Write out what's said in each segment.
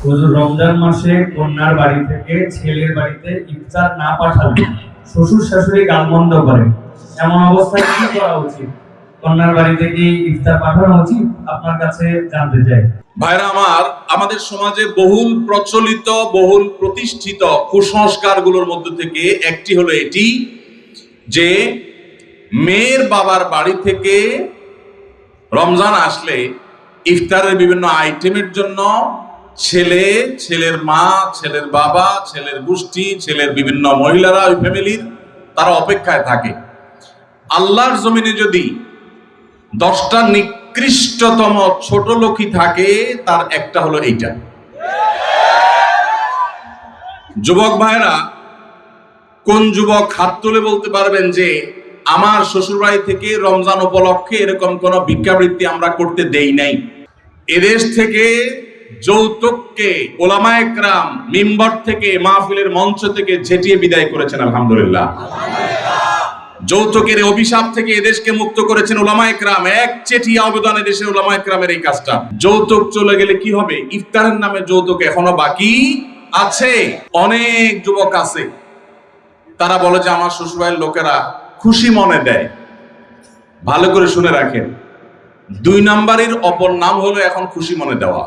হুজুর, রমজান মাসে কন্যার বাড়ি থেকে ছেলের বাড়িতে ইফতার না পাঠালে শ্বশুর শাশুড়ি গালমন্দ করে, এমন অবস্থায় কি করা উচিত? কন্যার বাড়িতে কি ইফতার পাঠানো উচিত? আপনার কাছে জানতে চাই। ভাইরা আমার, আমাদের সমাজে বহুল প্রচলিত, বহুল প্রতিষ্ঠিত কুসংস্কারগুলোর মধ্যে থেকে একটি হলো এটি যে মেয়ের বাবার বাড়ি থেকে রমজান আসলে ইফতারের বিভিন্ন আইটেমের জন্য ছেলে, ছেলের মা, ছেলের বাবা, ছেলের গোষ্ঠী, ছেলের বিভিন্ন মহিলারা, ওই ফ্যামিলির তারা অপেক্ষায় থাকে। আল্লাহর জমিনে যদি 10টা নিকৃষ্টতম ছোট লোকই থাকে, তার একটা হলো এইটা। যুবক ভাইরা, কোন যুবক হাত তুলে বলতে পারবেন যে আমার শ্বশুরবাড়ি থেকে রমজান উপলক্ষে এরকম কোন ভিক্ষাবৃত্তি আমরা করতে দেই নাই? এদেশ থেকে যৌতুককে ওলামায়ে কেরাম মিম্বর থেকে, মাহফিলের মঞ্চ থেকে ঝেঁটিয়ে বিদায় করেছেন, আলহামদুলিল্লাহ। যৌতুকের অভিশাপ থেকে এদেশকে মুক্ত করেছেন ওলামায়ে কেরাম। এক চেটিয়া আবেদন দেশের ওলামায়ে কেরামের এই কাজটা। যৌতুক চলে গেলে কি হবে? ইফতারের নামে যৌতুক এখনো বাকি আছে। অনেক যুবক আছে, তারা বলে যে আমার শ্বশুরবাড়ির লোকেরা খুশি মনে দেয়। ভালো করে শুনে রাখেন, 2 নাম্বারের অপর নাম হলো এখন খুশি মনে দেওয়া।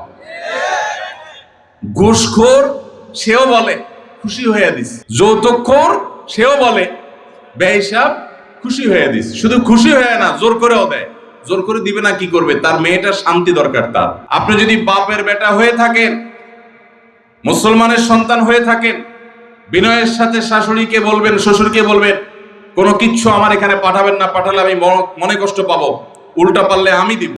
ঘুষখোর সেও বলে খুশি হয়ে দিস, যৌতুকখোর সেও বলে বেহিসাব খুশি হয়ে দিস। শুধু খুশি হয়ে না, জোর করেও দেয়। জোর করে দিবে না, কি করবে? তার মেয়েটার শান্তি দরকার তার। আপনি যদি বাপের বেটা হয়ে থাকেন, মুসলমানের সন্তান হয়ে থাকেন, বিনয়ের সাথে শাশুড়িকে বলবেন, শ্বশুরকে বলবেন, কোনো কিচ্ছু আমার এখানে পাঠাবেন না, পাঠালে আমি মনে কষ্ট পাবো, উল্টা পারলে আমি দিব।